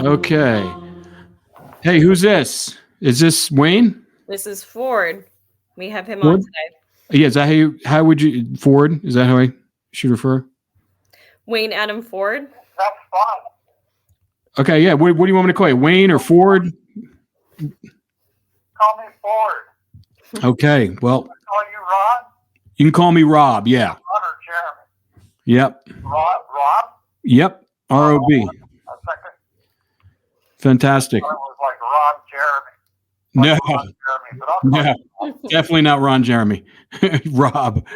Okay. Hey, who's this? Is this Wayne? This is Ford. We have him on Ford? today. Yeah, is that how would you, Ford? Is that how I should refer? Wayne Adam Ford. That's fine. Okay, yeah. What do you want me to call you? Wayne or Ford? Call me Ford. Okay, well, Call you Ron? you can call me Rob, yeah. Ron or Jeremy? Yep. Rob? Yep. ROB. A second. Fantastic. I was like Ron Jeremy. No. Ron Jeremy, but I'll call No. Definitely not Ron Jeremy. Rob.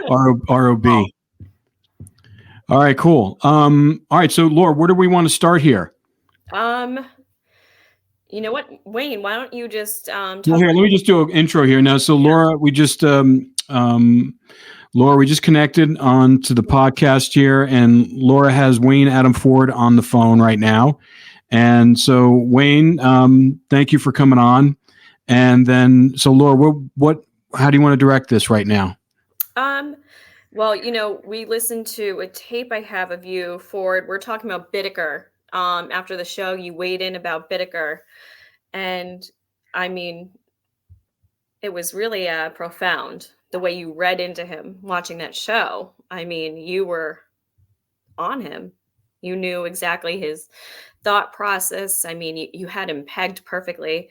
ROB. All right, cool. All right, so Laura, where do we want to start here? You know what, Wayne? Why don't you just talk? Well, here, let me just do an intro here now. So, Laura, we just connected on to the podcast here, and Laura has Wayne Adam Ford on the phone right now. And so, Wayne, thank you for coming on. And then, so Laura, how do you want to direct this right now? Well, we listened to a tape I have of you, Ford. We're talking about Bittaker. After the show, you weighed in about Bittaker. And I mean, it was really profound the way you read into him watching that show. I mean, you were on him. You knew exactly his thought process. I mean, you had him pegged perfectly.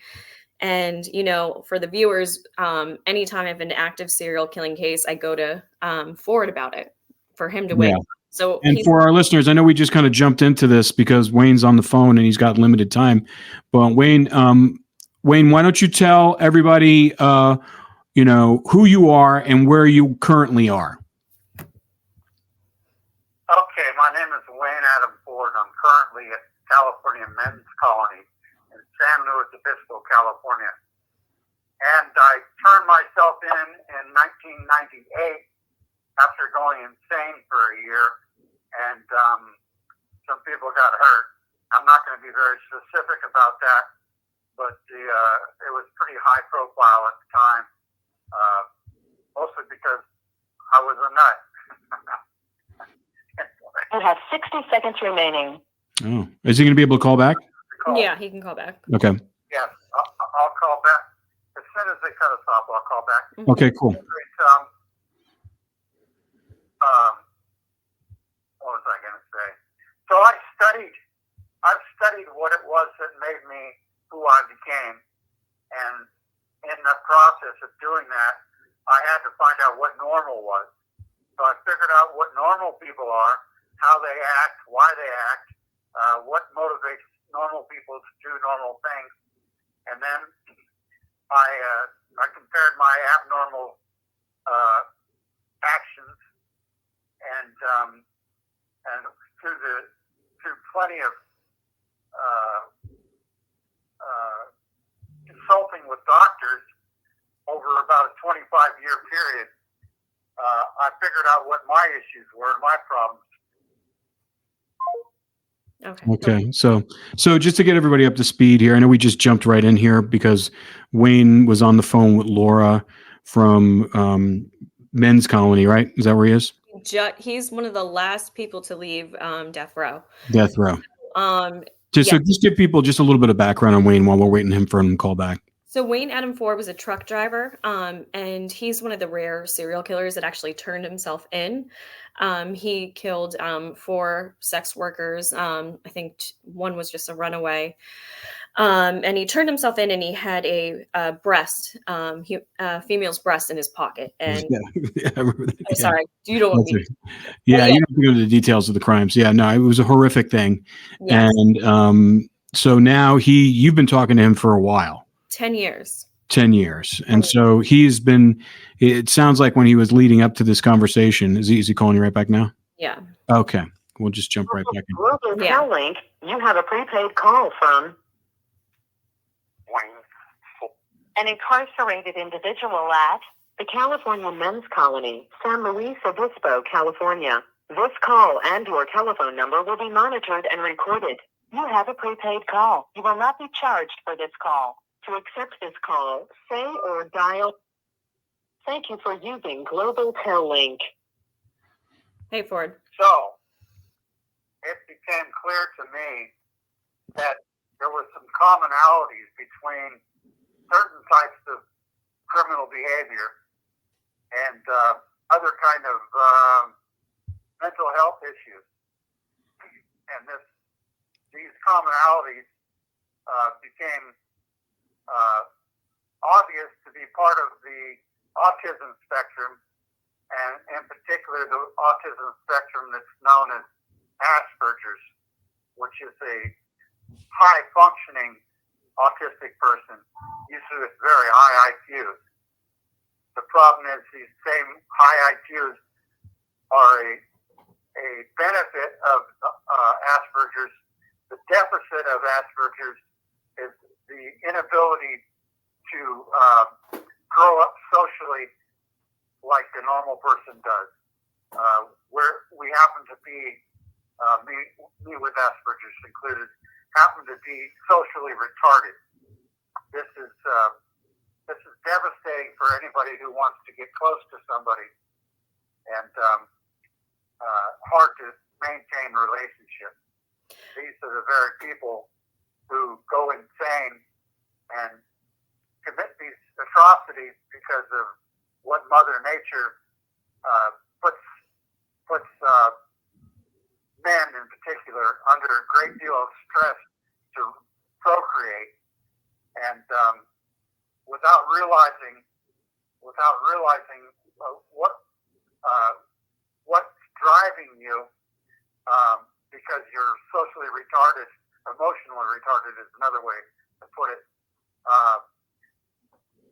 And, for the viewers, anytime I have an active serial killing case, I go to Ford about it for him to weigh. Yeah. So, and for our listeners, I know we just kind of jumped into this because Wayne's on the phone and he's got limited time. But Wayne, why don't you tell everybody, who you are and where you currently are? Okay, my name is Wayne Adam Ford. I'm currently at California Men's Colony in San Luis Obispo, California. And I turned myself in 1998 after going insane for a year, and some people got hurt. I'm not going to be very specific about that, but it was pretty high profile at the time, mostly because I was a nut. You have 60 seconds remaining. Oh, is he going to be able to call back? Yeah, he can call back. Okay. Yes, I'll call back. As soon as they cut us off, I'll call back. Okay, cool. What was I going to say? So I've studied what it was that made me who I became. And in the process of doing that, I had to find out what normal was. So I figured out what normal people are, how they act, why they act, what motivates normal people to do normal things. And then I compared my abnormal actions and through plenty of consulting with doctors over about a 25-year period, I figured out what my issues were, my problems. Okay. So just to get everybody up to speed here, I know we just jumped right in here because Wayne was on the phone with Laura from Men's Colony, right? Is that where he is? He's one of the last people to leave death row. Death row. So just give people just a little bit of background on Wayne while we're waiting for him to call back. So Wayne Adam Ford was a truck driver, and he's one of the rare serial killers that actually turned himself in. He killed 4 sex workers. I think one was just a runaway. And he turned himself in, and he had a breast, female's breast in his pocket. And yeah, I remember that. I'm sorry, you don't want me. Yeah, you don't have to go into the details of the crimes. Yeah, no, it was a horrific thing. Yes. And so now you've been talking to him for a while. 10 years. 10 years. And so it sounds like when he was leading up to this conversation, is he calling you right back now? Yeah. Okay. We'll just jump right back in. Global Tel Link, you have a prepaid call from an incarcerated individual at the California Men's Colony, San Luis Obispo, California. This call and your telephone number will be monitored and recorded. You have a prepaid call. You will not be charged for this call. To accept this call, say or dial. Thank you for using Global Tel Link. Hey, Ford. So it became clear to me that there were some commonalities between certain types of criminal behavior and other kind of mental health issues. And these commonalities became obvious to be part of the autism spectrum, and in particular the autism spectrum that's known as Asperger's, which is a high-functioning autistic person, usually with very high IQs. The problem is these same high IQs are a benefit of Asperger's. The deficit of Asperger's is the inability to grow up socially like the normal person does. Where we happen to be, me with Asperger's included, happen to be socially retarded. This is devastating for anybody who wants to get close to somebody, and hard to maintain relationships. These are the very people who go insane and commit these atrocities because of what Mother Nature puts men in particular under a great deal of stress to procreate, and without realizing what's driving you, because you're socially retarded, emotionally retarded is another way to put it.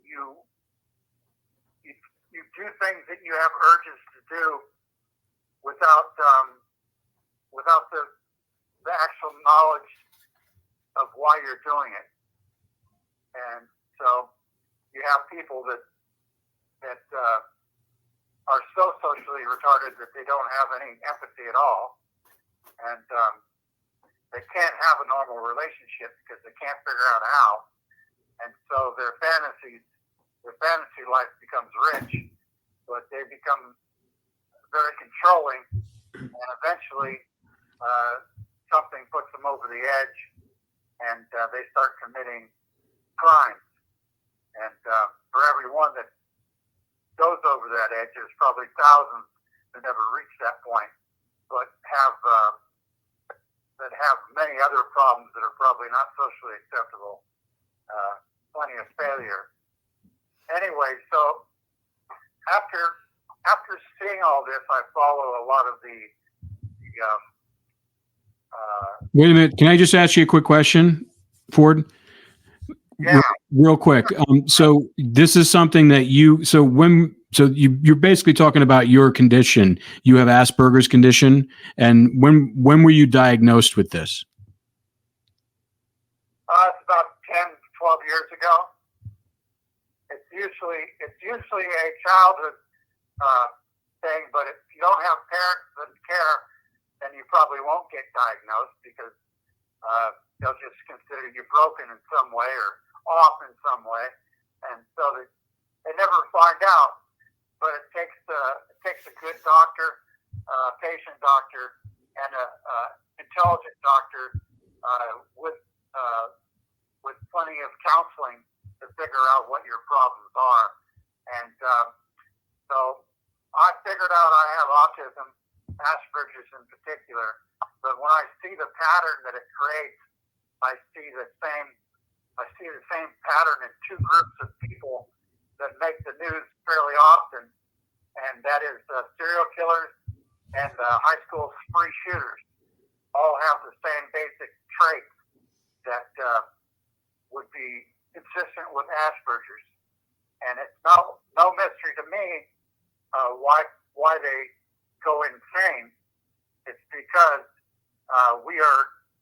You do things that you have urges to do without the actual knowledge of why you're doing it. And so you have people that are so socially retarded that they don't have any empathy at all, and they can't have a normal relationship because they can't figure out how. And so their fantasy life becomes rich, but they become very controlling, and eventually something puts them over the edge, and they start committing crimes. And for every one that goes over that edge, there's probably thousands that never reach that point, but have many other problems that are probably not socially acceptable. Plenty of failure. Anyway, so after seeing all this, I follow a lot of the Wait a minute. Can I just ask you a quick question, Ford? yeah. Real quick. So this is something that you're basically talking about your condition. You have Asperger's condition, and when were you diagnosed with this? It's about 10, 12 years ago. It's usually a childhood thing, but if you don't have parents that care, then you probably won't get diagnosed because they'll just consider you broken in some way or off in some way, and so they never find out. But it takes a good doctor, patient doctor, and a intelligent doctor with plenty of counseling to figure out what your problems are. And so I figured out I have autism, Asperger's in particular. But when I see the pattern that it creates, I see the same pattern in two groups of people that make the news fairly often, and that is serial killers and high school spree shooters. All have the same basic traits that would be consistent with Asperger's, and it's no mystery to me why they go insane. It's because we are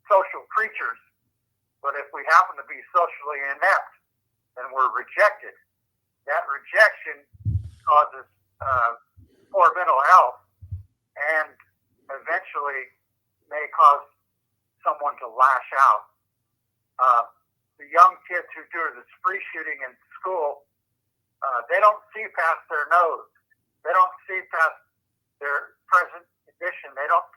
social creatures, but if we happen to be socially inept, then we're rejected. That rejection causes poor mental health, and eventually may cause someone to lash out. The young kids who do the spree shooting in school, they don't see past their nose. They don't see past their present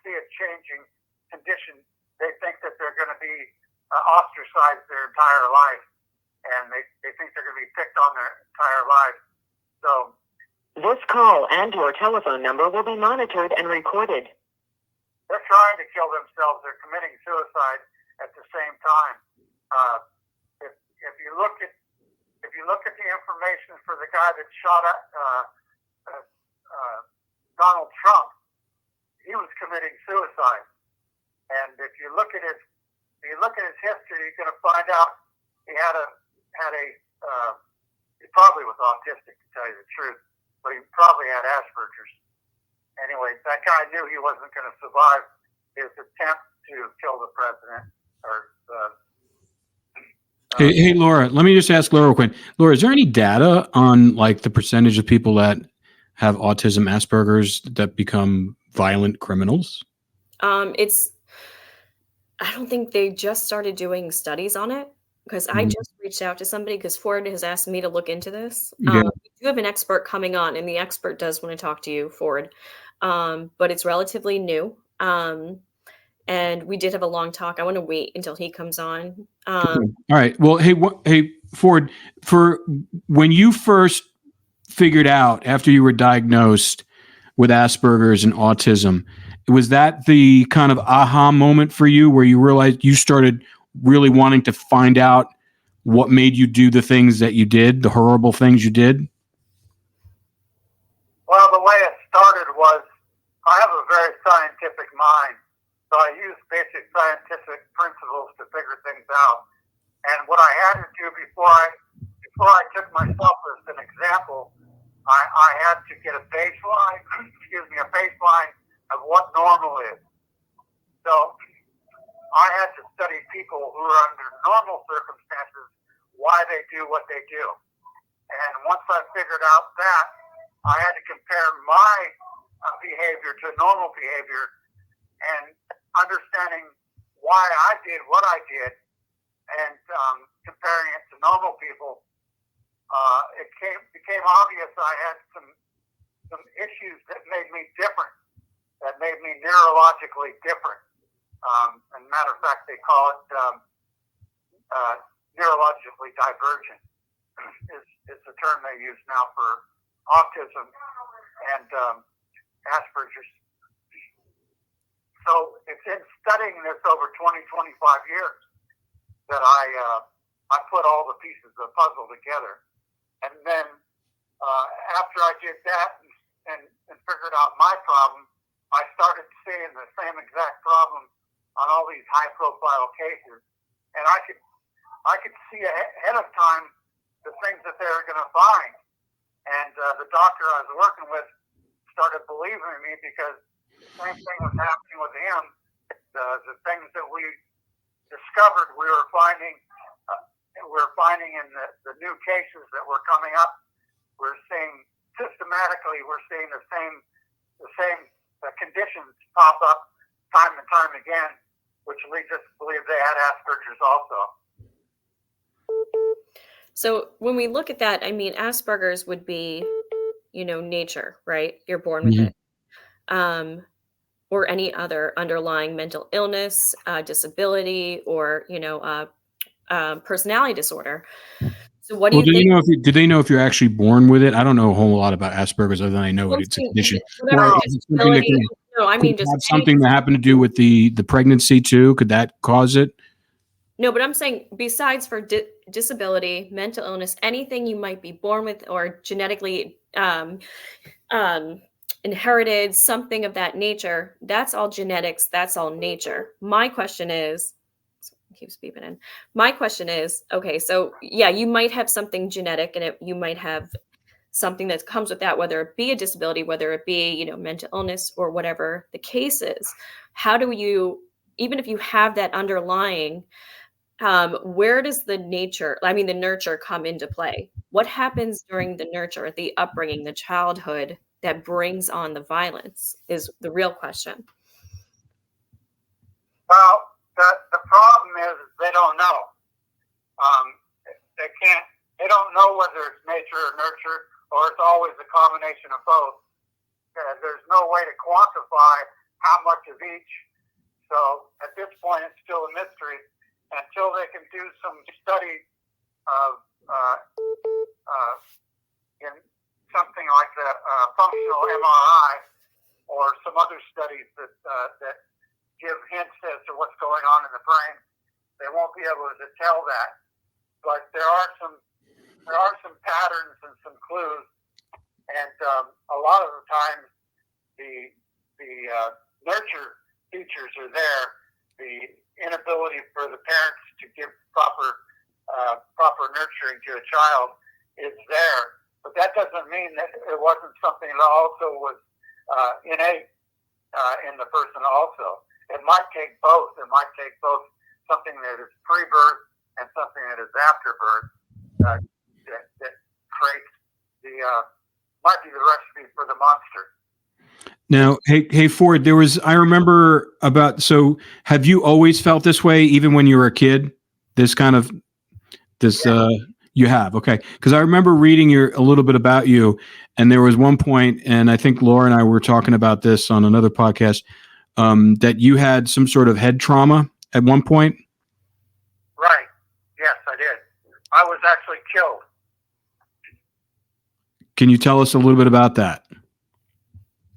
see a changing condition, they think that they're going to be ostracized their entire life, and they think they're going to be picked on their entire life. So this call and your telephone number will be monitored and recorded. they're trying to kill themselves. They're committing suicide at the same time. If you look at the information for the guy that shot at Donald Trump, he was committing suicide. And if you look at his history, you're going to find out he he probably was autistic, to tell you the truth, but he probably had Asperger's. Anyway, that guy knew he wasn't going to survive his attempt to kill the president. Hey, Laura, let me just ask Laura real quick. Laura, is there any data on like the percentage of people that have autism, Asperger's, that become violent criminals? I don't think they just started doing studies on it, because I just reached out to somebody because Ford has asked me to look into this. Yeah. We do have an expert coming on, and the expert does want to talk to you, Ford, but it's relatively new. And we did have a long talk. I want to wait until he comes on. All right. Well, hey, Ford, for when you first figured out after you were diagnosed with Asperger's and autism, was that the kind of aha moment for you where you realized you started really wanting to find out what made you do the things that you did, the horrible things you did? Well, the way it started was I have a very scientific mind, so I use basic scientific principles to figure things out. And what I had to do before I took myself as an example, I had to get a baseline of what normal is. So I had to study people who are under normal circumstances, why they do what they do. And once I figured out that, I had to compare my behavior to normal behavior, and understanding why I did what I did, and comparing it to normal people, it became obvious I had some issues that made me different, that made me neurologically different. And matter of fact, they call it neurologically divergent is the term they use now for autism and Asperger's. So it's in studying this over 20, 25 years that I put all the pieces of the puzzle together. And then after I did that and figured out my problem, I started seeing the same exact problem on all these high-profile cases, and I could see ahead of time the things that they were going to find. And the doctor I was working with started believing in me because the same thing was happening with him. The things that we discovered, we were finding in the new cases that were coming up. We're seeing systematically, the same conditions pop up time and time again, which leads us to believe they had Asperger's also. So when we look at that, I mean, Asperger's would be, nature, right? You're born with it. Or any other underlying mental illness, disability, or, personality disorder. So what do you think? Do they know if you're actually born with it? I don't know a whole lot about Asperger's other than I know it's a condition. Or is it something just something that happened to do with the pregnancy too? Could that cause it? No, but I'm saying besides for disability, mental illness, anything you might be born with or genetically inherited, something of that nature, that's all genetics, that's all nature. My question is, keeps beeping in. My question is, okay, so yeah, you might have something genetic, and you might have something that comes with that, whether it be a disability, whether it be, mental illness, or whatever the case is. How do you, even if you have that underlying, where does the nurture come into play? What happens during the nurture, the upbringing, the childhood that brings on the violence is the real question. Well, the problem is they don't know. They don't know whether it's nature or nurture, or it's always a combination of both. There's no way to quantify how much of each. So at this point, it's still a mystery until they can do some study of in something like the functional MRI or some other studies that give hints as to what's going on in the brain. They won't be able to tell that, but there are some patterns and some clues, and a lot of the times the nurture features are there. The inability for the parents to give proper nurturing to a child is there, but that doesn't mean that it wasn't something that also was innate in the person also. It might take both. It might take both something that is pre-birth and something that is after birth that creates might be the recipe for the monster. Now, hey, Ford, I remember so have you always felt this way, even when you were a kid? Yeah. You have, okay. Because I remember reading a little bit about you, and there was one point, and I think Laura and I were talking about this on another podcast, that you had some sort of head trauma at one point. Right. Yes, I did. I was actually killed. Can you tell us a little bit about that?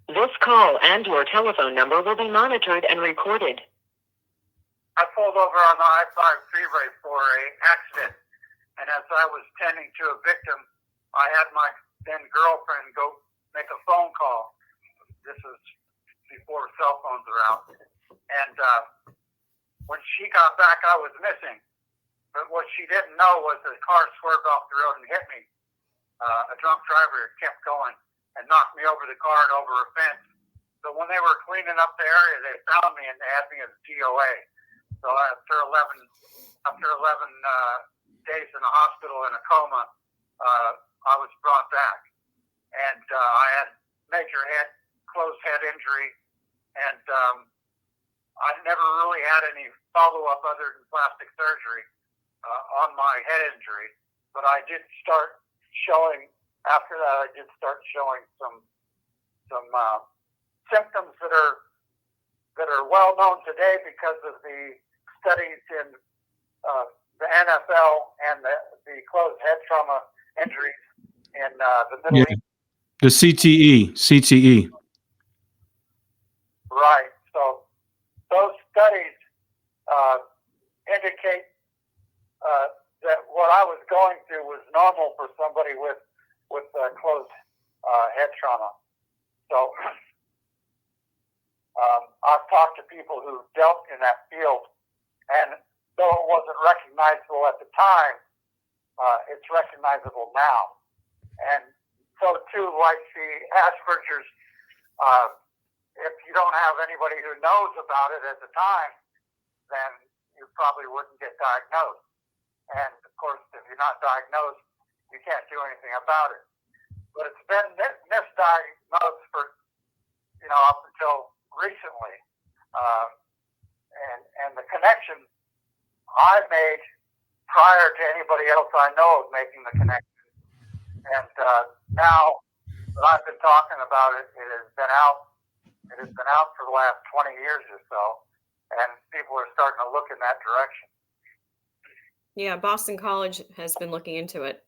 This call and your telephone number will be monitored and recorded. I pulled over on the I-5 freeway for an accident, and as I was tending to a victim, I had my then girlfriend go make a phone call. This was before cell phones were out, and when she got back, I was missing. But what she didn't know was the car swerved off the road and hit me. A drunk driver kept going and knocked me over the car and over a fence. So when they were cleaning up the area, they found me and they had me as DOA. So after 11 days in the hospital in a coma, I was brought back, and I had major closed head injury, and I never really had any follow-up other than plastic surgery on my head injury. But I did start showing after that. I did start showing some symptoms that are well known today because of the studies in the NFL and the closed head trauma injuries in the Middle East. The CTE. Right. So those studies indicate that what I was going through was normal for somebody with closed head trauma. So I've talked to people who dealt in that field, and though it wasn't recognizable at the time, it's recognizable now. And so too, like the Asperger's, if you don't have anybody who knows about it at the time, then you probably wouldn't get diagnosed. And of course, if you're not diagnosed, you can't do anything about it. But it's been misdiagnosed for, up until recently. And the connection I made prior to anybody else I know of making the connection. And now that I've been talking about it, it has been out for the last 20 years or so, and people are starting to look in that direction. Yeah, Boston College has been looking into it.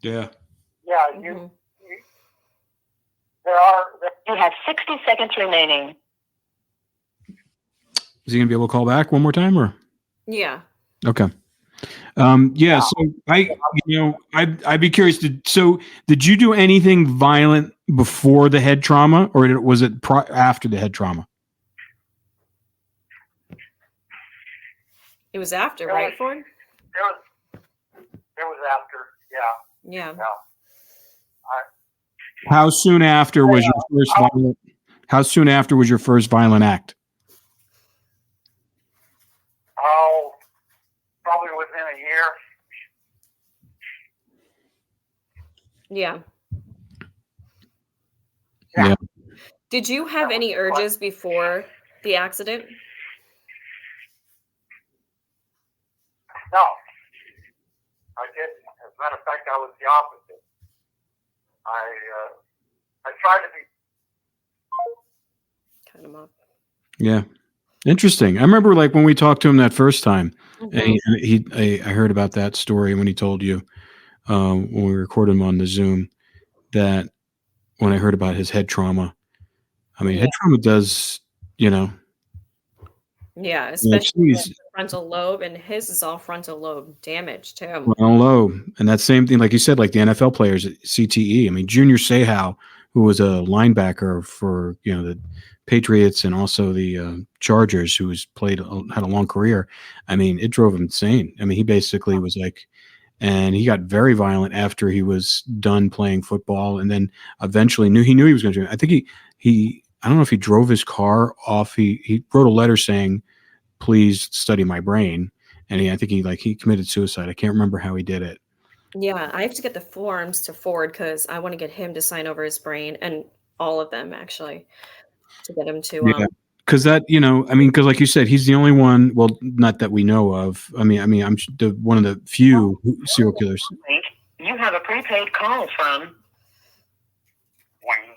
Yeah. Yeah, Mm-hmm. You have 60 seconds remaining. Is he going to be able to call back one more time, or? Yeah. Okay. Yeah. So I'd be curious. Did you do anything violent before the head trauma, or was it after the head trauma? It was after, right, Ford? It was after. Yeah. Yeah. How soon after was your first violent? How soon after was your first violent act? Oh, probably within a year. Yeah. Did you have any urges before the accident? No, I didn't. As a matter of fact, I was the opposite. I tried to be looking him up. Yeah. Interesting. I remember like when we talked to him that first time, Mhm. I heard about that story when he told you when we recorded him on the Zoom, that when I heard about his head trauma. I mean, Yeah. head trauma does, you know, Yeah, like, especially the geez, frontal lobe, and his is all frontal lobe damage too. well, low. And that same thing, like you said, like the NFL players at CTE. I mean, Junior Seau, who was a linebacker for, the Patriots and also the Chargers, who had a long career. I mean, it drove him insane. I mean, he basically was like, and he got very violent after he was done playing football, and then eventually knew he was going to. I think he I don't know if he drove his car off. He wrote a letter saying, "Please study my brain," and I think he committed suicide. I can't remember how he did it. Yeah, I have to get the forms to forward because I want to get him to sign over his brain and all of them actually to get him to Yeah, because I mean, because like you said, he's the only one. Well, not that we know of. I mean, I'm the one of the few serial killers. You have a prepaid call from Wayne.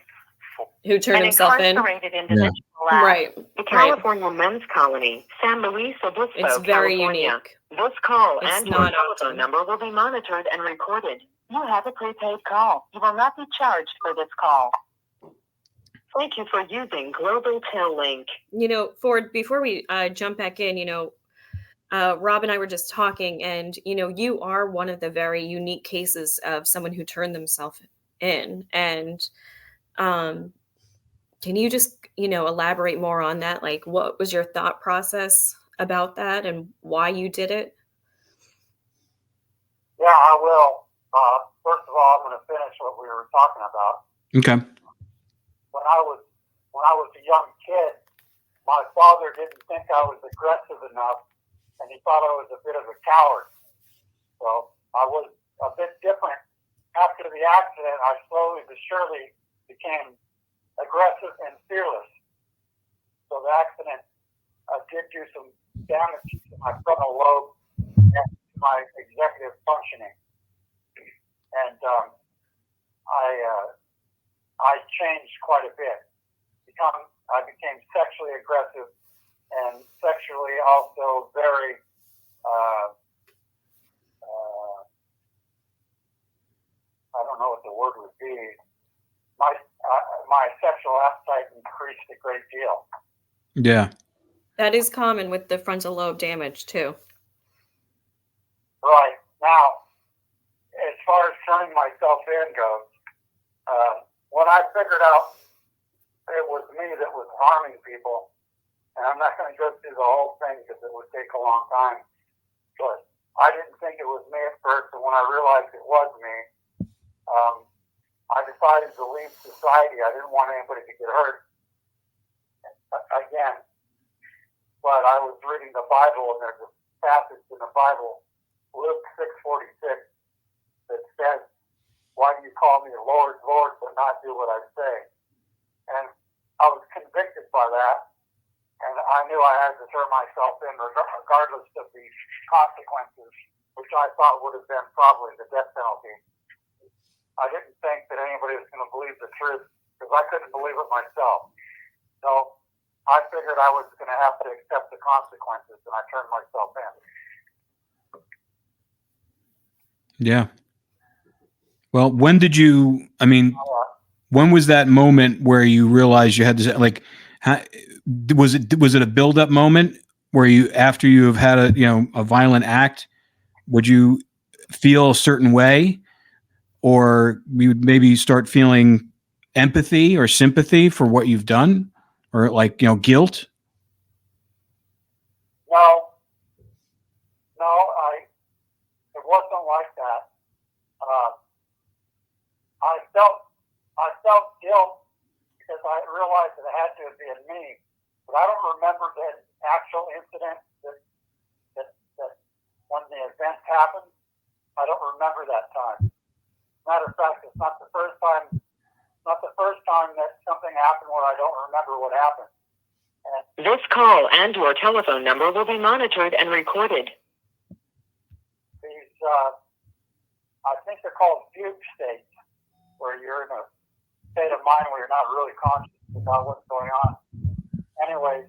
who turned an himself in. incarcerated individual at Right. the Right. California Men's Colony, San Luis Obispo, It's very California. unique. This call It's and your not telephone often. number will be monitored and recorded. You have a prepaid call. You will not be charged for this call. Thank you for using Global Tel Link. Ford, before we jump back in, Rob and I were just talking, and you are one of the very unique cases of someone who turned themselves in. And can you just elaborate more on that? Like, what was your thought process about that, and why you did it? Yeah, I will. First of all, I'm going to finish what we were talking about. Okay. When I was a young kid, my father didn't think I was aggressive enough, and he thought I was a bit of a coward. So I was a bit different. After the accident, I slowly but surely became aggressive and fearless. So the accident did do some damage to my frontal lobe and to my executive functioning. And I changed quite a bit. I became sexually aggressive and sexually also very I don't know what the word would be. My sexual appetite increased a great deal. Yeah. That is common with the frontal lobe damage too. Right. Now, as far as turning myself in goes, when I figured out it was me that was harming people, and I'm not going to go through the whole thing because it would take a long time, but I didn't think it was me at first, and when I realized it was me, I decided to leave society. I didn't want anybody to get hurt again, but I was reading the Bible, and there's a passage in the Bible, Luke 6:46, that says, "Why do you call me Lord, Lord, but not do what I say?" And I was convicted by that, and I knew I had to turn myself in regardless of the consequences, which I thought would have been probably the death penalty. I didn't think that anybody was going to believe the truth because I couldn't believe it myself. So I figured I was going to have to accept the consequences, and I turned myself in. Yeah. Well, when was that moment where you realized you had to, like, was it a build-up moment where after you have had a violent act, would you feel a certain way, or you would maybe start feeling empathy or sympathy for what you've done, or like, guilt? No, it wasn't like that. I felt guilt because I realized that it had to have been me, but I don't remember the actual incident that when the event happened. I don't remember that time. Matter of fact, it's not the first time that something happened where I don't remember what happened. And This call and your telephone number will be monitored and recorded. these, I think they're called fugue states, where you're in a state of mind where you're not really conscious about what's going on. anyways,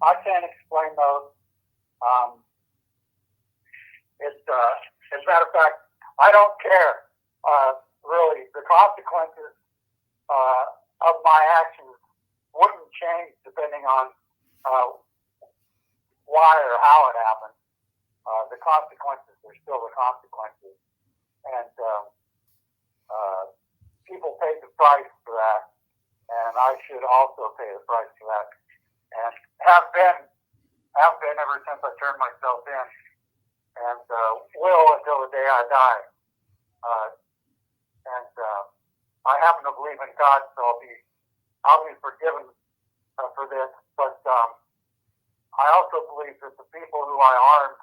I can't explain those. As a matter of fact, I don't care. Really, the consequences of my actions wouldn't change depending on why or how it happened. The consequences are still the consequences, and people paid the price for that, and I should also pay the price for that, and have been ever since I turned myself in, and will until the day I die. And I happen to believe in God, so I'll be forgiven for this. But I also believe that the people who I harmed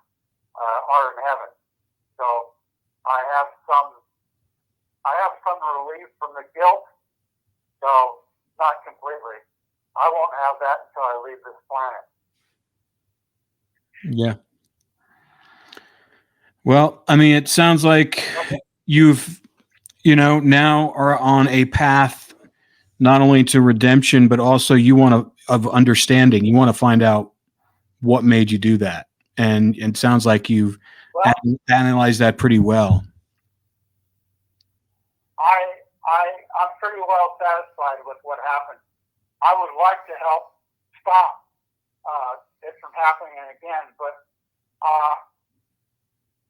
are in heaven. So I have some relief from the guilt. So not completely. I won't have that until I leave this planet. Yeah. Well, I mean, it sounds like you've, now are on a path not only to redemption, but also of understanding. You want to find out what made you do that. And it sounds like you've analyzed that pretty well. I'm pretty well satisfied with what happened. I would like to help stop it from happening again, but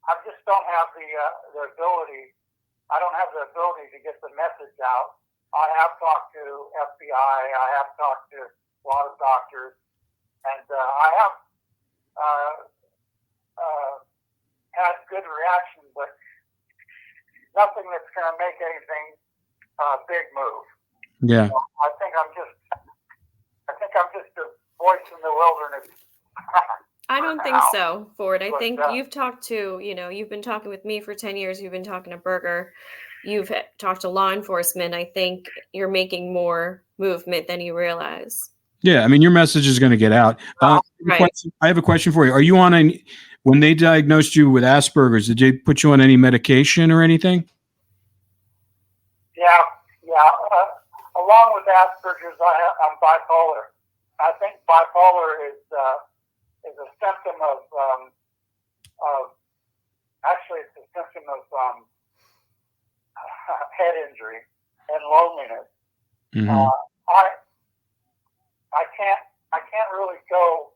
I just don't have the ability. I don't have the ability to get the message out. I have talked to FBI. I have talked to a lot of doctors, and I have had good reaction, but nothing that's going to make anything big move. Yeah. So I think I'm just a voice in the wilderness. I don't think so, Ford. I But, think you've talked to, you've been talking with me for 10 years. You've been talking to Berger. You've talked to law enforcement. I think you're making more movement than you realize. Yeah. I mean, your message is going to get out. Right. I have a question for you. Are you on when they diagnosed you with Asperger's, did they put you on any medication or anything? Yeah. Along with Asperger's, I'm bipolar. I think bipolar is a symptom of actually it's a symptom of head injury and loneliness. Mm-hmm. I can't really go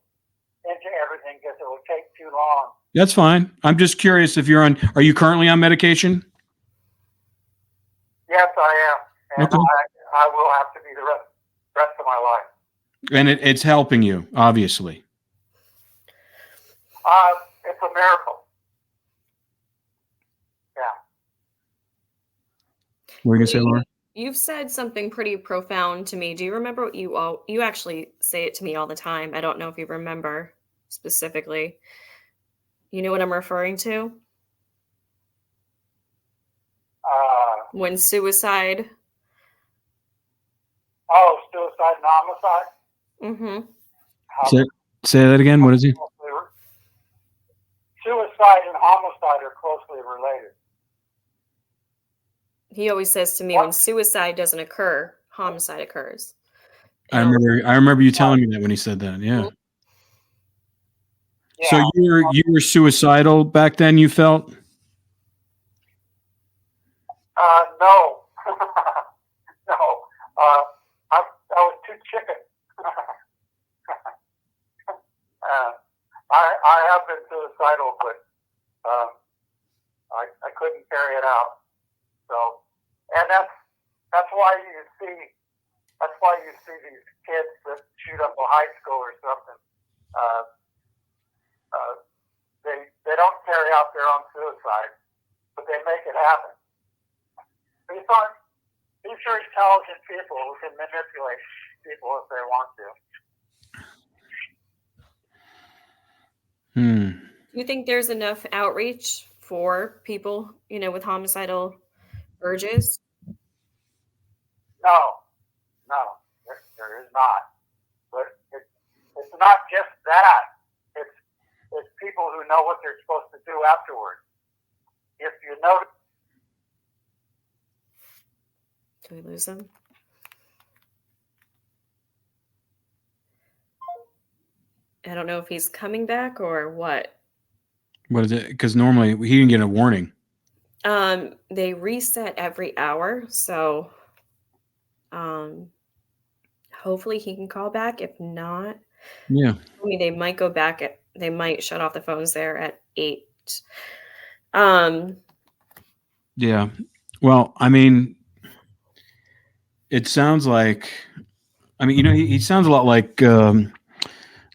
into everything because it will take too long. That's fine. I'm just curious if are you currently on medication? Yes, I am. And Okay. I will have to be the rest of my life. And it's helping you, obviously. It's a miracle. Yeah. What are you going to say, Laura? You've said something pretty profound to me. Do you remember what you actually say it to me all the time? I don't know if you remember specifically. You know what I'm referring to? When suicide. Oh, suicide and homicide? Mm-hmm. Say that again. What is it? Suicide and homicide are closely related. He always says to me, when suicide doesn't occur, homicide occurs. I remember you telling me that when he said that. Yeah. Yeah. So you were suicidal back then, you felt? No. No. I was too chicken. I have been suicidal, but I couldn't carry it out. So, and that's why you see these kids that shoot up a high school or something. They don't carry out their own suicide, but they make it happen. These are intelligent people who can manipulate people if they want to. Do you think there's enough outreach for people, with homicidal urges? No, there is not. But it's not just that. It's people who know what they're supposed to do afterwards. If you notice. Did we lose them? I don't know if he's coming back or what. What is it? Because normally he didn't get a warning. They reset every hour, so hopefully he can call back. If not, Yeah. I mean, they might go back they might shut off the phones there at 8. Yeah. Well, I mean, it sounds like, he sounds a lot like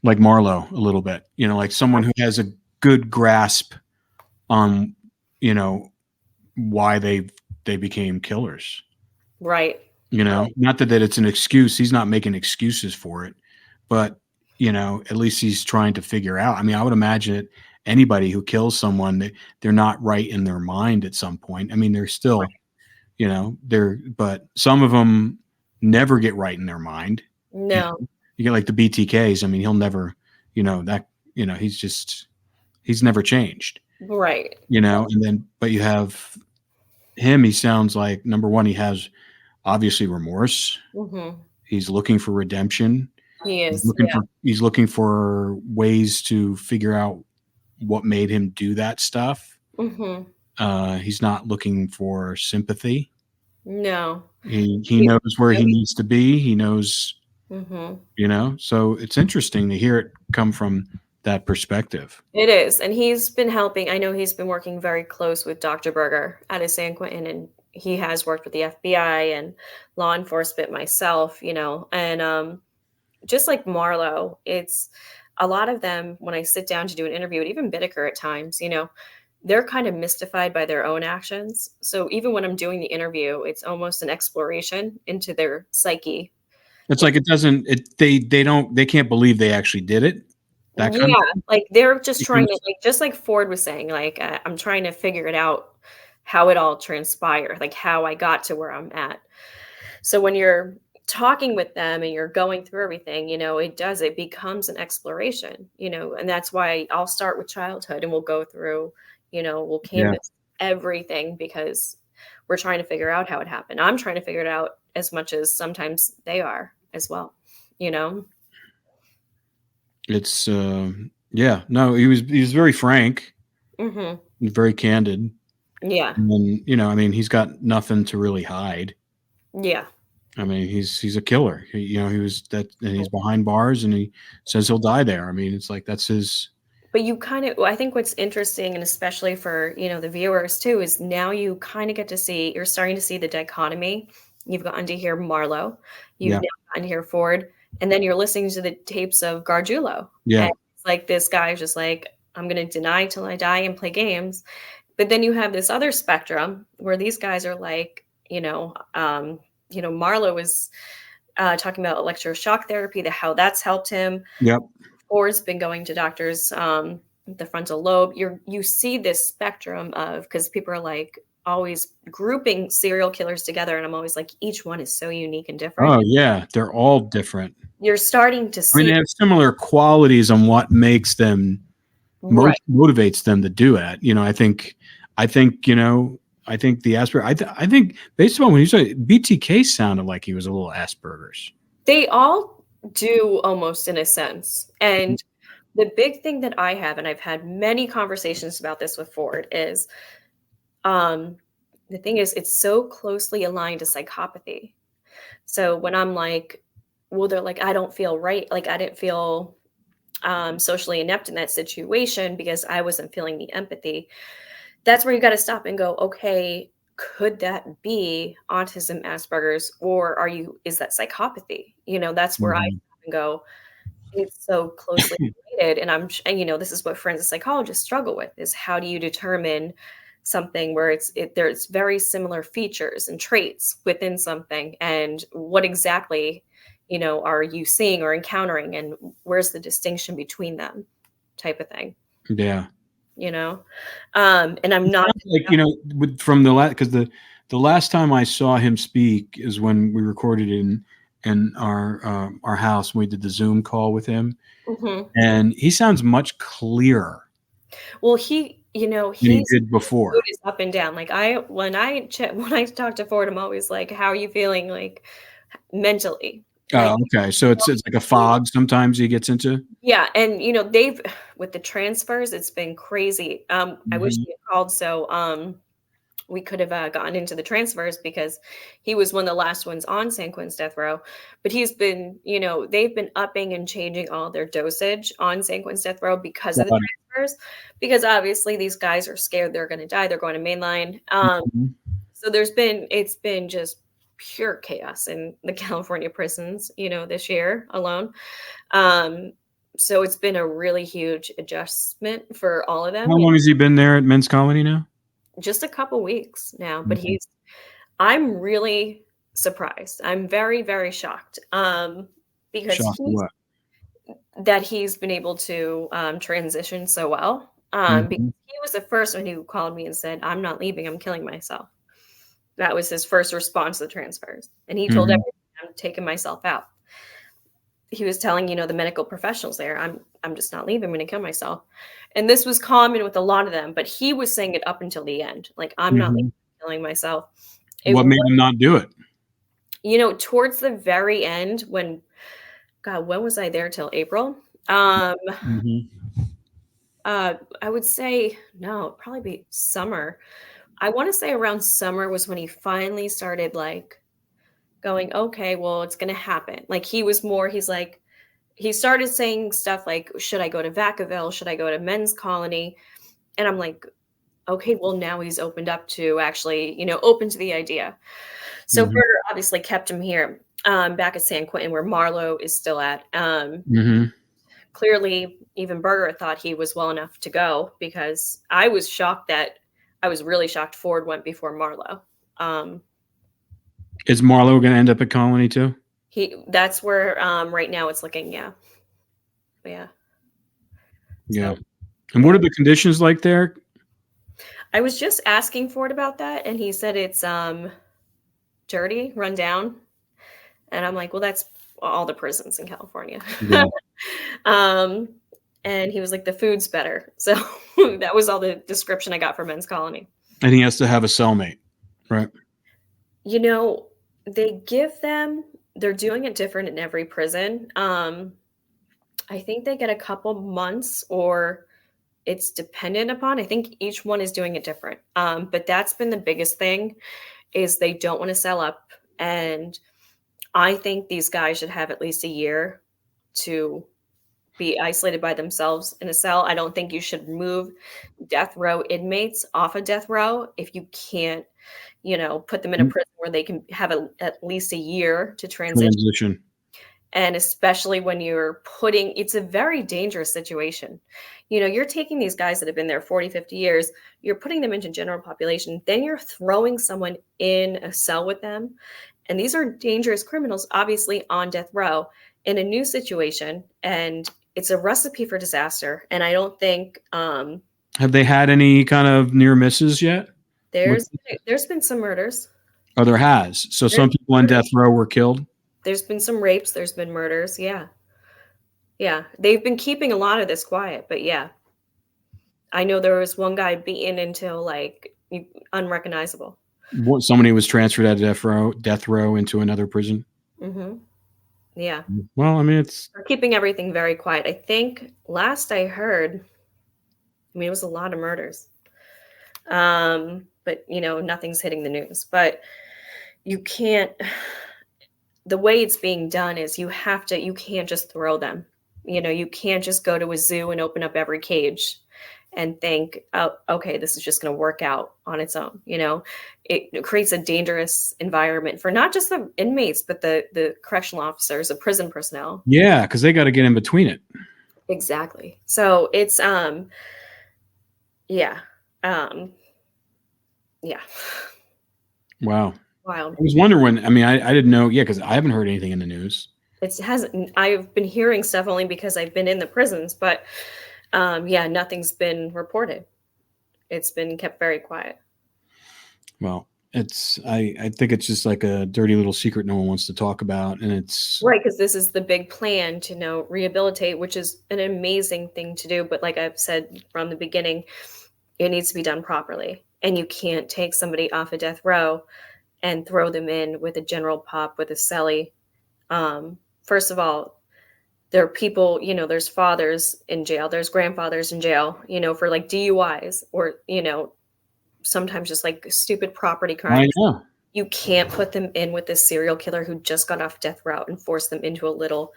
Marlowe a little bit, like someone who has a good grasp on, why they became killers. Right. Not that it's an excuse. He's not making excuses for it, but at least he's trying to figure out. I mean, I would imagine that anybody who kills someone, they're not right in their mind at some point. I mean, they're still, but some of them never get right in their mind. No. You get like the BTKs. I mean, he'll never, he's never changed. Right. And then, but you have him, he sounds like, number one, he has obviously remorse. Mm-hmm. He's looking for redemption. He is. He's looking for ways to figure out what made him do that stuff. Mm-hmm. He's not looking for sympathy. No. He knows where he needs to be. He knows, so it's interesting to hear it come from that perspective. It is. And he's been helping. I know he's been working very close with Dr. Berger out of San Quentin, and he has worked with the FBI and law enforcement myself, and just like Marlowe, it's a lot of them, when I sit down to do an interview, and even Bittaker at times, they're kind of mystified by their own actions. So even when I'm doing the interview, it's almost an exploration into their psyche. It's like they can't believe they actually did it. That kind of like they're just trying to, like, just like Ford was saying, like, I'm trying to figure it out, how it all transpired, like how I got to where I'm at. So when you're talking with them and you're going through everything, it becomes an exploration, and that's why I'll start with childhood and we'll go through, we'll canvas everything, because we're trying to figure out how it happened. I'm trying to figure it out as much as sometimes they are as well, It's no, he was very frank, very candid. Yeah. And then, he's got nothing to really hide. Yeah. I mean, he's a killer. He was that, and he's behind bars, and he says he'll die there. I mean, it's like, that's his. But I think what's interesting, and especially for, the viewers too, is now you kind of get to see, you're starting to see the dichotomy. You've gotten to hear Marlowe, you've now gotten to hear Ford, and then you're listening to the tapes of Gargiulo. Yeah. And it's like, this guy's just like, I'm going to deny till I die and play games. But then you have this other spectrum where these guys are like, Marlowe was talking about electroshock therapy, how that's helped him. Yep. Ford's been going to doctors, the frontal lobe. You see this spectrum of, because people are like always grouping serial killers together, and I'm always like, each one is so unique and different. Oh yeah, they're all different. You're starting to see. I mean, they have similar qualities on what makes them, motivates them to do it. I think the Asperger. I think based on when you say BTK sounded like he was a little Asperger's. They all do, almost, in a sense. And the big thing that I have, and I've had many conversations about this with Ford, is the thing is, it's so closely aligned to psychopathy. So when I'm like, well, they're like, I don't feel right. Like, I didn't feel socially inept in that situation because I wasn't feeling the empathy. That's where you got to stop and go, okay, could that be autism, Asperger's, or is that psychopathy? That's where I go, it's so closely related. And this is what forensic psychologists struggle with, is how do you determine something where there's very similar features and traits within something, and what exactly, are you seeing or encountering, and where's the distinction between them, type of thing. Yeah. And I'm not like, from the last, because the last time I saw him speak is when we recorded in our house. We did the Zoom call with him, and he sounds much clearer. Well, he did before. Is up and down. Like when I talk to Ford, I'm always like, how are you feeling, like, mentally? Like, Oh, okay. So it's like a fog sometimes he gets into. yeah, and they've with the transfers, it's been crazy. I wish Mhm. he had called so we could have gotten into the transfers because he was one of the last ones on San Quentin's death row. But he's been, they've been upping and changing all their dosage on San Quentin's death row because of the Got it. transfers. Because obviously these guys are scared they're going to die. They're going to mainline. Mhm. So it's been just pure chaos in the California prisons, this year alone. So it's been a really huge adjustment for all of them. How long has he been there at Men's Colony now? Just a couple weeks now, but Mhm. I'm really surprised. I'm very, very shocked. Because Shocked at what? he's been able to transition so well. Because Mhm. he was the first one who called me and said, "I'm not leaving. I'm killing myself." That was his first response to the transfers, and he told Mhm. everyone, "I'm taking myself out." He was telling the medical professionals there, I'm just not leaving. I'm going to kill myself. And this was common with a lot of them, but he was saying it up until the end, like, I'm not leaving, Mhm. I'm killing myself. It What was, made him not do it? towards the very end when was I there till April? Mhm. I would say no, it'd probably be summer. I want to say around summer was when he finally started like going, okay, well, it's going to happen. Like he's like, he started saying stuff like, should I go to Vacaville? Should I go to Men's Colony? And I'm like, okay, well, now he's opened up to actually, open to the idea. So Mhm. Berger obviously kept him here, back at San Quentin where Marlowe is still at. Mhm. Clearly, even Berger thought he was well enough to go because I was really shocked Ford went before Marlowe. Um, Is Marlowe going to end up at Colony too? that's where right now it's looking, yeah. Yeah. Yeah. So And what are the conditions like there? I was just asking Ford about that, and he said it's dirty, run down, and I'm like, well, that's all the prisons in California. Yeah. um, and he was like, the food's better. So that was all the description I got for Men's Colony. And he has to have a cellmate, right? They they're doing it different in every prison. I think they get a couple months or it's dependent upon. I think each one is doing it different. But that's been the biggest thing is they don't want to sell up. And I think these guys should have at least a year to be isolated by themselves in a cell. I don't think you should move death row inmates off of death row if you can't, put them in a prison where they can have at least a year to Transition. and especially when it's a very dangerous situation. You're taking these guys that have been there 40, 50 years, you're putting them into general population, then you're throwing someone in a cell with them. And these are dangerous criminals, obviously on death row in a new situation. And it's a recipe for disaster. And I don't think Have they had any kind of near misses yet? there's been some murders. Oh, there has. So some people on death row were killed. There's been some rapes. There's been murders. Yeah. Yeah. They've been keeping a lot of this quiet, but yeah. I know there was one guy beaten until like unrecognizable. Somebody was transferred out of death row into another prison. Mm-hmm. Yeah. Well, I mean, They're keeping everything very quiet. I think last I heard, it was a lot of murders. But nothing's hitting the news. But you can't. The way it's being done is you can't just throw them. You can't just go to a zoo and open up every cage and think, oh, okay, this is just going to work out on its own. It creates a dangerous environment for not just the inmates, but the correctional officers, the prison personnel. yeah, because they got to get in between it. Exactly. So it's yeah. Yeah. Wow. Wild. I was wondering when. I mean, I didn't know. Yeah, because I haven't heard anything in the news. I've been hearing stuff only because I've been in the prisons, but yeah, nothing's been reported. It's been kept very quiet. Well, I think it's just like a dirty little secret no one wants to talk about, and it's right because this is the big plan to rehabilitate, which is an amazing thing to do. But like I've said from the beginning, it needs to be done properly, and you can't take somebody off a death row and throw them in with a general pop with a cellie First of all, there are people, there's fathers in jail, there's grandfathers in jail, for like DUIs or, sometimes just like stupid property I crimes. know. You can't put them in with this serial killer who just got off death row and force them into a little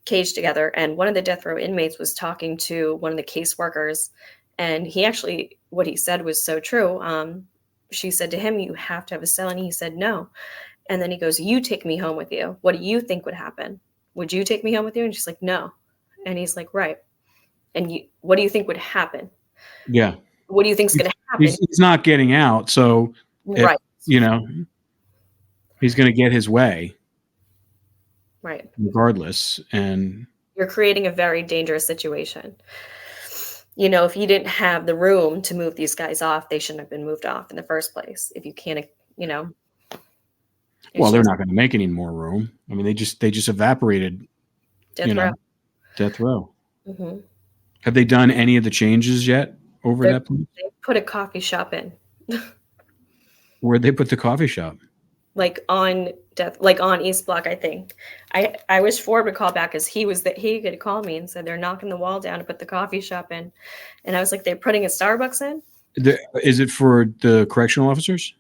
cage together. And one of the death row inmates was talking to one of the caseworkers, and what he said was so true. She said to him, "You have to have a cell," and he said no. And then he goes, "You take me home with you. What do you think would happen? Would you take me home with you?" And she's like, "No." And he's like, "Right. And what do you think would happen? Yeah. What do you think's going to happen?" He's not getting out, so Right. he's going to get his way, Right. regardless. And You're creating a very dangerous situation. If you didn't have the room to move these guys off, they shouldn't have been moved off in the first place. If you can't, well, they're not going to make any more room. I mean, they just evaporated. death row. Death row. Mm-hmm. Have they done any of the changes yet over that place? They put a coffee shop in. Where'd they put the coffee shop? Like on East Block, I think. I wish Ford would call back, because he could call me and said they're knocking the wall down to put the coffee shop in. And I was like, they're putting a Starbucks in? Is it for the correctional officers?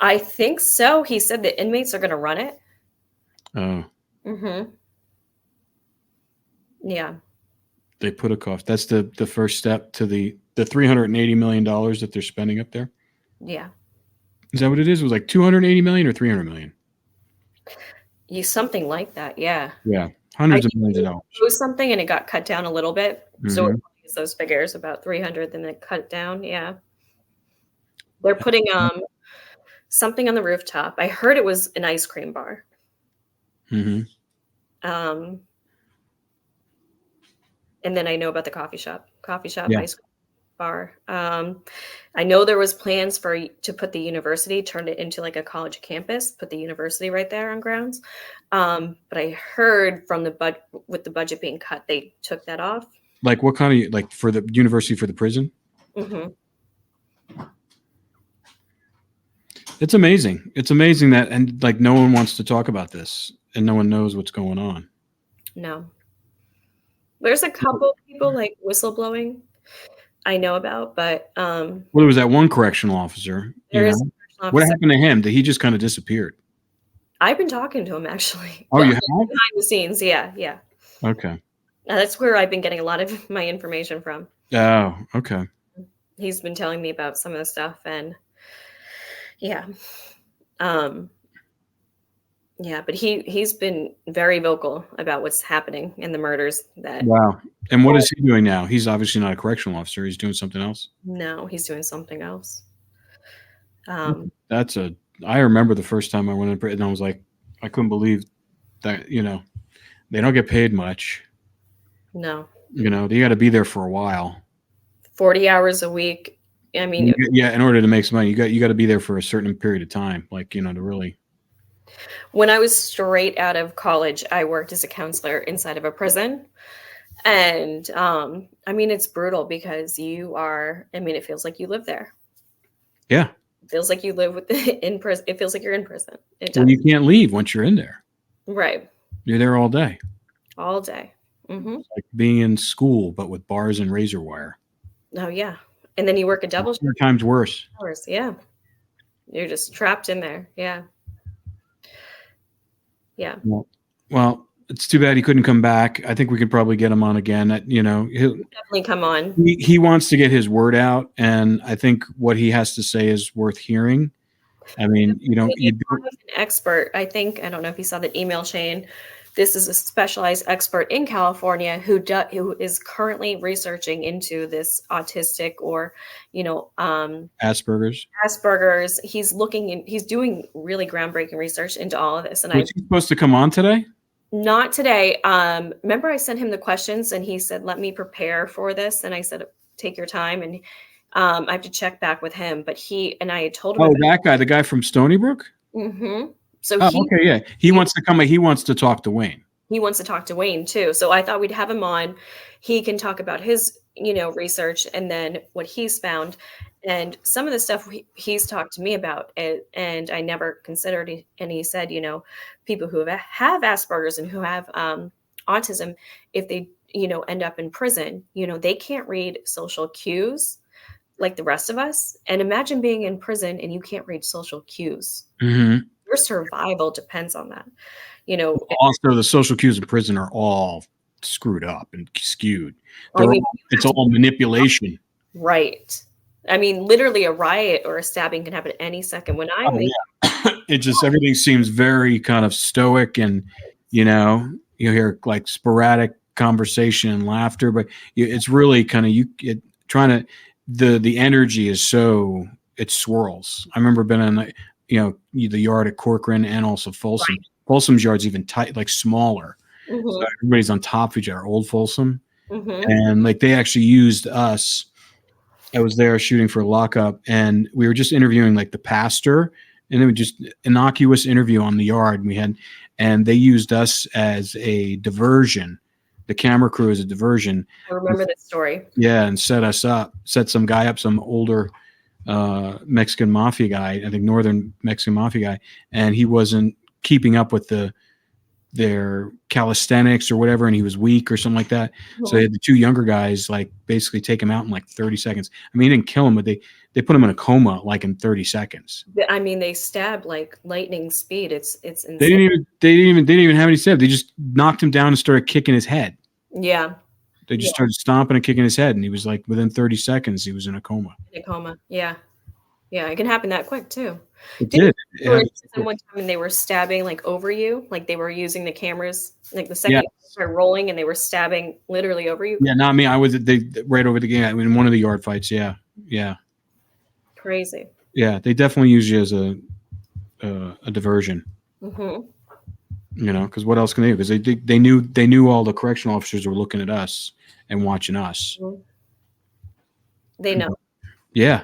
I think so. He said the inmates are going to run it. Oh. Mm-hmm. Yeah. They put a coffee. That's the first step to the $380 million that they're spending up there. Yeah. Is that what it is? It was like 280 million or 300 million? Something like that. Yeah. Yeah. Hundreds of millions of dollars. It was something, and it got cut down a little bit. Mm-hmm. So it's those figures, about 300, then they cut it down. Yeah. They're putting something on the rooftop. I heard it was an ice cream bar. Mm-hmm. And then I know about the coffee shop, Yeah. ice cream bar. I know there was plans to put the university, turn it into like a college campus, put the university right there on grounds. But I heard from with the budget being cut, they took that off. Like what kind of, like for the university, for the prison? Mm-hmm. It's amazing. It's amazing that, and like no one wants to talk about this, and no one knows what's going on. No. There's a couple people like whistleblowing I know about, but well, there was that one correctional officer. What happened to him? That he just kind of disappeared. I've been talking to him, actually. Oh, you have? Behind the scenes, yeah. Okay. That's where I've been getting a lot of my information from. Oh, okay. He's been telling me about some of the stuff, and yeah. Yeah, but he's been very vocal about what's happening in the murders. Wow. And what is he doing now? He's obviously not a correctional officer. He's doing something else. No, he's doing something else. I remember the first time I went in prison, I was like, I couldn't believe that, they don't get paid much. No. You got to be there for a while. 40 hours a week. I mean, yeah, in order to make some money, you got to be there for a certain period of time, like, to really. When I was straight out of college, I worked as a counselor inside of a prison. And it's brutal, because it feels like you live there. Yeah. It feels like you live in prison. It feels like you're in prison. Well, you can't leave once you're in there. Right. You're there all day. All day. Mm-hmm. It's like being in school, but with bars and razor wire. Oh, yeah. And then you work a double shift. 4 times worse. Hours. Yeah. You're just trapped in there. Yeah. Yeah. Well, it's too bad he couldn't come back. I think we could probably get him on again. He'll definitely come on. He wants to get his word out, and I think what he has to say is worth hearing. I mean, you an expert. I don't know if you saw the email chain. This is a specialized expert in California who is currently researching into this autistic or, Asperger's. He's doing really groundbreaking research into all of this. And was he supposed to come on today? Not today. Remember I sent him the questions and he said, let me prepare for this. And I said, take your time. And I have to check back with him. But I had told him. Oh, that guy, the guy from Stony Brook? Mm-hmm. So okay, yeah. He wants to come. He wants to talk to Wayne. He wants to talk to Wayne too. So I thought we'd have him on. He can talk about his, research and then what he's found. And some of the stuff he's talked to me about, and I never considered it, and he said, people who have Asperger's and who have autism, if they, end up in prison, they can't read social cues like the rest of us. And imagine being in prison and you can't read social cues. Mm-hmm. Your survival depends on that. Also, the social cues in prison are all screwed up and skewed. It's all manipulation. Right. I mean, literally a riot or a stabbing can happen at any second. When I'm it just, everything seems very kind of stoic, and, you hear like sporadic conversation and laughter, but it's really kind of, the energy is so, it swirls. I remember being in the yard at Corcoran and also Folsom. Right. Folsom's yard's even tight, like smaller. Mm-hmm. So everybody's on top of each other, old Folsom. Mm-hmm. And like they actually used us. I was there shooting for lockup, and we were just interviewing like the pastor, and it was just innocuous interview on the yard. And they used us as a diversion. The camera crew as a diversion. I remember this story. Yeah, and set some guy up, some older Mexican mafia guy, I think northern Mexican mafia guy, and he wasn't keeping up with their calisthenics or whatever, and he was weak or something like that. Mm-hmm. So they had the two younger guys like basically take him out in like 30 seconds. I mean, they didn't kill him, but they put him in a coma like in 30 seconds. I mean, they stabbed like lightning speed. It's insane. They didn't even have any stab. They just knocked him down and started kicking his head. Yeah. They just started stomping and kicking his head, and he was like within 30 seconds he was in a coma. Yeah. Yeah, it can happen that quick too. It did. One time, and they were stabbing like over you, like they were using the cameras, like the second you started rolling, and they were stabbing literally over you. Yeah, not me. I was right over the game. I mean, one of the yard fights. Yeah. Crazy. Yeah, they definitely use you as a diversion. Mm-hmm. Because what else can they do? Because they knew all the correctional officers were looking at us and watching us. Mm-hmm. They know. Yeah.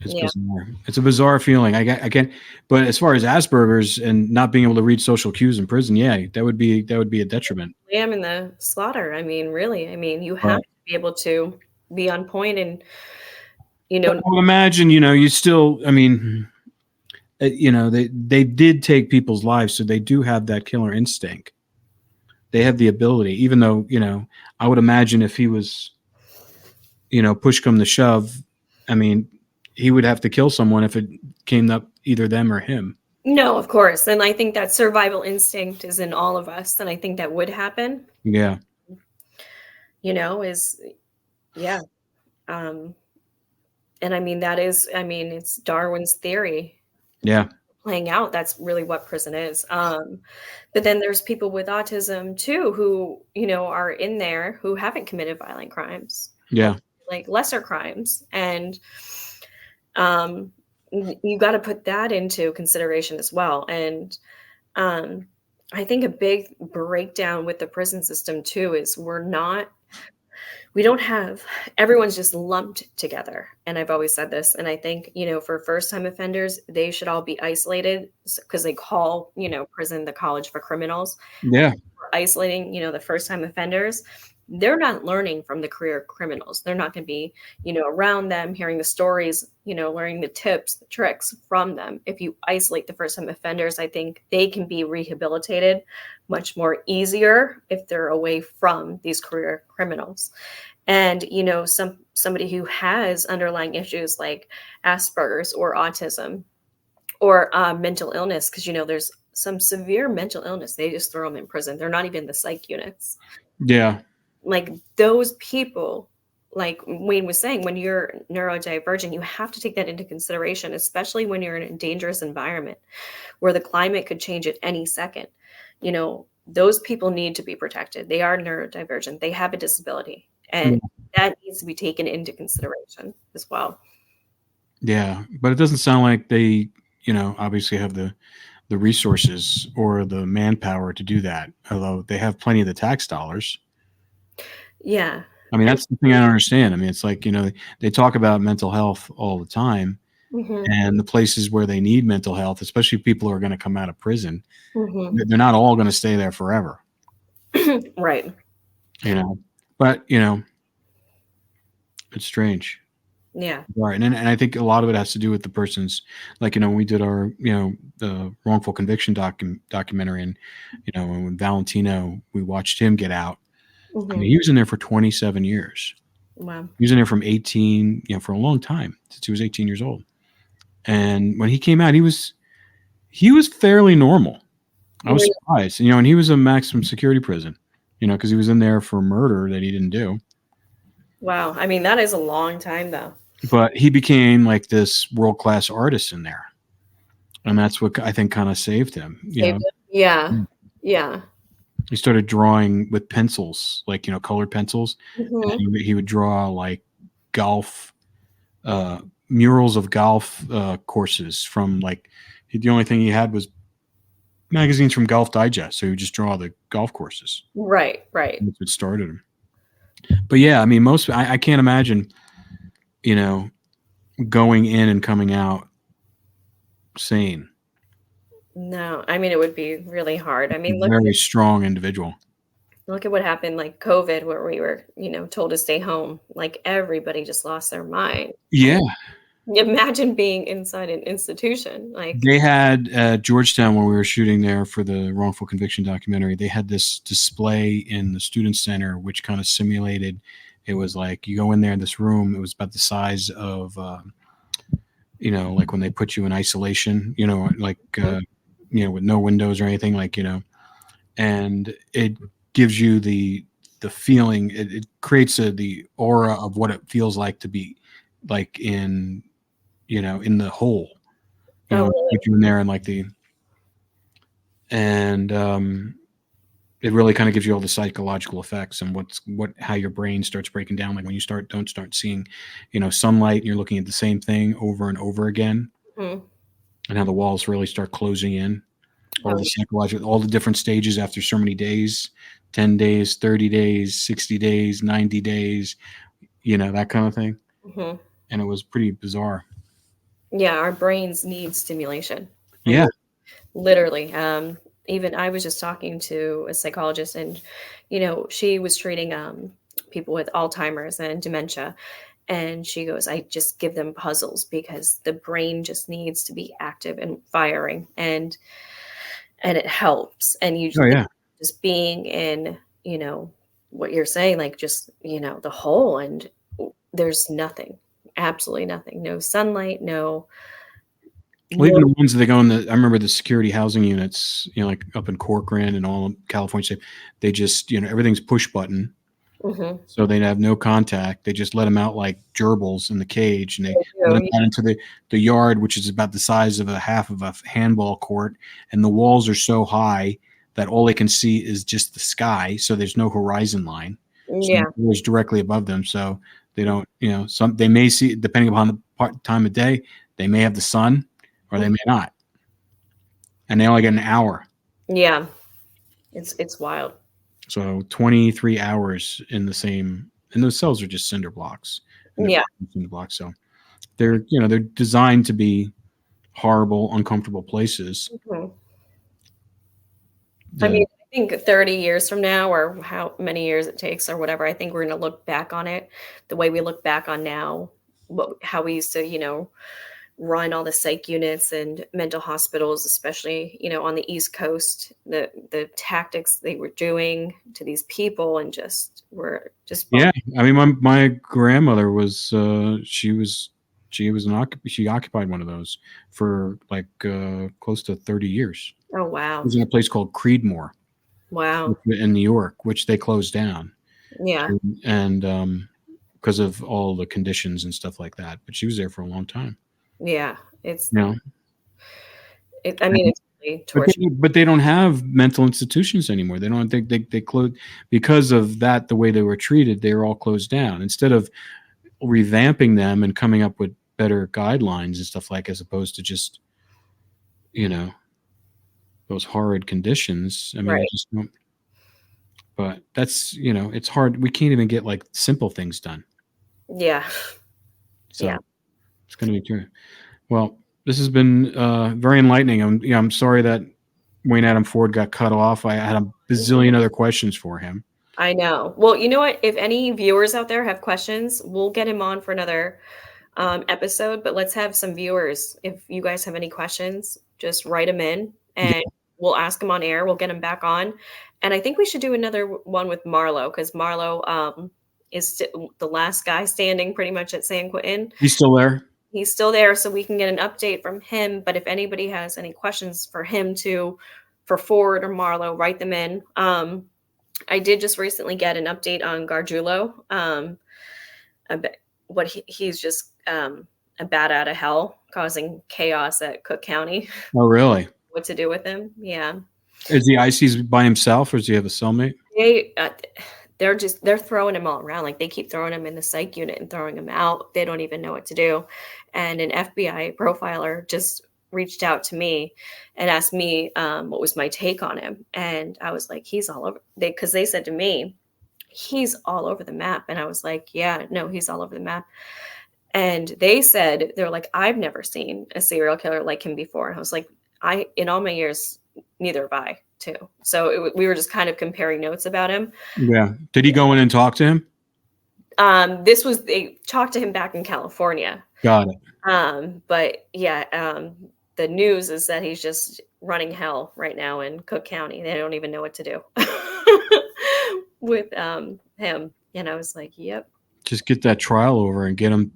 It's bizarre. It's a bizarre feeling. I can't. But as far as Asperger's and not being able to read social cues in prison, that would be a detriment. Lamb in the slaughter. I mean, really. I mean, you have to be able to be on point, and I would imagine. You still. I mean, they did take people's lives, so they do have that killer instinct. They have the ability, even though I would imagine if he was, push come to shove, I mean, he would have to kill someone if it came up either them or him. No, of course. And I think that survival instinct is in all of us. And I think that would happen. Yeah. And I mean, it's Darwin's theory. Yeah. Playing out. That's really what prison is. But then there's people with autism too, who, are in there who haven't committed violent crimes. Yeah. Like lesser crimes. And, you got to put that into consideration as well. And I think a big breakdown with the prison system too is we don't have, everyone's just lumped together. And I've always said this. And I think, for first-time offenders, they should all be isolated because they call, prison the college for criminals. Yeah. We're isolating, the first-time offenders. They're not learning from the career criminals. They're not going to be, around them, hearing the stories, learning the tips, the tricks from them. If you isolate the first-time offenders, I think they can be rehabilitated much more easier if they're away from these career criminals. And, somebody who has underlying issues like Asperger's or autism or mental illness, because, there's some severe mental illness. They just throw them in prison. They're not even the psych units. Yeah. Like those people, like Wayne was saying, when you're neurodivergent, you have to take that into consideration, especially when you're in a dangerous environment where the climate could change at any second. Those people need to be protected. They are neurodivergent. They have a disability, and that needs to be taken into consideration as well. Yeah, but it doesn't sound like they, obviously have the resources or the manpower to do that, although they have plenty of the tax dollars. Yeah. I mean, that's the thing I don't understand. I mean, it's like, they talk about mental health all the time, and the places where they need mental health, especially people who are going to come out of prison, they're not all going to stay there forever. Right. But, it's strange. Yeah. Right. And I think a lot of it has to do with the person's, like, when we did our, the wrongful conviction documentary, and, when Valentino, we watched him get out. I mean, he was in there for 27 years. Wow. He was in there from 18, for a long time, since he was 18 years old. And when he came out, he was fairly normal. I was surprised, and he was a maximum security prison, because he was in there for murder that he didn't do. Wow. I mean, that is a long time, though. But he became like this world-class artist in there. And that's what I think kind of saved him. Yeah. Yeah. He started drawing with pencils, like, colored pencils. Mhm. And he would draw like golf, murals of golf courses from, like, the only thing he had was magazines from Golf Digest. So he would just draw the golf courses. Right. That's what started him. But yeah, I mean, I can't imagine, going in and coming out sane. No, I mean, it would be really hard. I mean, Very strong individual. look at what happened, like COVID, where we were, told to stay home. Like, everybody just lost their mind. Yeah. Imagine being inside an institution. Like, They had at Georgetown, when we were shooting there for the wrongful conviction documentary, they had this display in the student center, which kind of simulated, it was like you go in there in this room, it was about the size of, like when they put you in isolation, like, with no windows or anything, like, and it gives you the feeling, it creates the aura of what it feels like to be like in the hole, really? put you in there, and like it really kind of gives you all the psychological effects and how your brain starts breaking down. Like when you don't start seeing, sunlight, and you're looking at the same thing over and over again, Mhm. and how the walls really start closing in. All the psychological, all the different stages after so many days, 10 days, 30 days, 60 days, 90 days, that kind of thing. Mhm. And it was pretty bizarre. Yeah, our brains need stimulation. Yeah. Literally. Even I was just talking to a psychologist, and, she was treating people with Alzheimer's and dementia. And she goes, I just give them puzzles because the brain just needs to be active and firing, and it helps. And you just being in, what you're saying, like just, the hole, and there's nothing, absolutely nothing, no sunlight, no. Well, even the ones that they go in I remember the security housing units, like up in Corcoran and all of California, they just, everything's push button. Mhm. So they have no contact. They just let them out like gerbils in the cage, and they let them out into the yard, which is about the size of a half of a handball court. And the walls are so high that all they can see is just the sky. So there's no horizon line. Yeah. So it's directly above them. So they don't, they may see, depending upon the time of day, they may have the sun or they may not. And they only get an hour. Yeah. It's wild. So 23 hours in those cells are just cinder blocks. Yeah. Cinder blocks. So they're designed to be horrible, uncomfortable places. Mhm. I mean, I think 30 years from now, or how many years it takes or whatever, I think we're going to look back on it the way we look back on now, how we used to, run all the psych units and mental hospitals, especially, on the East Coast, the tactics they were doing to these people, and yeah. I mean, my grandmother was, she occupied one of those for like close to 30 years. Oh, wow. It was in a place called Creedmoor. Wow. In New York, which they closed down. Yeah. And because of all the conditions and stuff like that. But she was there for a long time. Yeah. It's, I mean, it's really torture. But they don't have mental institutions anymore. They don't think they closed because of that. The way they were treated, they were all closed down. Instead of revamping them and coming up with better guidelines and stuff, like, as opposed to just, those horrid conditions. I mean, Right. just don't. But that's, it's hard. We can't even get like simple things done. Yeah. So Yeah. it's going to be true. Well, this has been very enlightening. I'm sorry that Wayne Adam Ford got cut off. I had a bazillion other questions for him. I know. Well, you know what? If any viewers out there have questions, we'll get him on for another episode, but let's have some viewers. If you guys have any questions, just write them in and we'll ask them on air. We'll get them back on. And I think we should do another one with Marlo, because Marlo is the last guy standing pretty much at San Quentin. He's still there? He's still there, so we can get an update from him. But if anybody has any questions for him for Ford or Marlo, write them in. I did just recently get an update on Gargiulo. He's just a bat out of hell, causing chaos at Cook County. Oh, really? What to do with him? Yeah. Is the IC's by himself, or does he have a cellmate? They're throwing him all around. Like, they keep throwing him in the psych unit and throwing him out. They don't even know what to do. And an FBI profiler just reached out to me and asked me what was my take on him. And I was like, he's all over. Because they said to me, he's all over the map. And I was like, yeah, no, he's all over the map. And they said, they're like, I've never seen a serial killer like him before. And I was like, in all my years, neither have I, too. So we were just kind of comparing notes about him. Yeah. Did he go in and talk to him? They talked to him back in California. Got it. But yeah, the news is that he's just running hell right now in Cook County. They don't even know what to do with him. And I was like, yep. Just get that trial over and get him,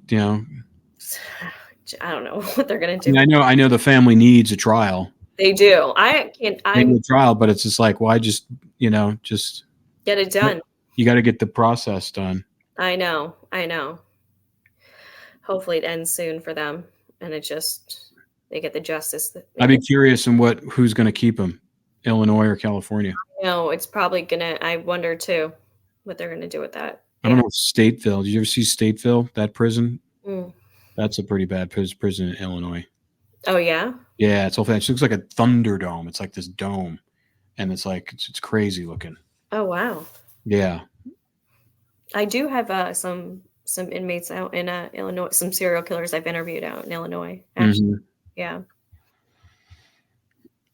I don't know what they're going to do. I know the family needs a trial. They do. I need a trial, but it's just like, why just get it done. You got to get the process done. I know. Hopefully it ends soon for them, and they get the justice. I'd be curious in who's going to keep him, Illinois or California. No, it's probably I wonder too, what they're going to do with that. I don't know. Stateville. Did you ever see Stateville? That prison? Mm. That's a pretty bad prison in Illinois. Oh yeah. Yeah, it's all fancy. It looks like a Thunderdome. It's like this dome, and it's like it's crazy looking. Oh wow. Yeah. I do have some inmates out in Illinois. Some serial killers I've interviewed out in Illinois. Actually. Mm-hmm. Yeah.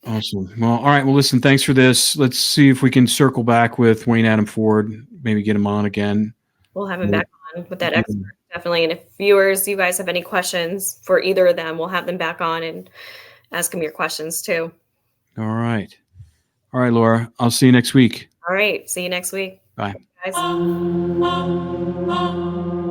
Awesome. Well, all right. Well, listen, thanks for this. Let's see if we can circle back with Wayne Adam Ford, maybe get him on again. We'll have him back on with that expert, definitely. And if viewers, you guys have any questions for either of them, we'll have them back on and ask them your questions too. All right. All right, Laura. I'll see you next week. All right. See you next week. Bye. Bye, guys.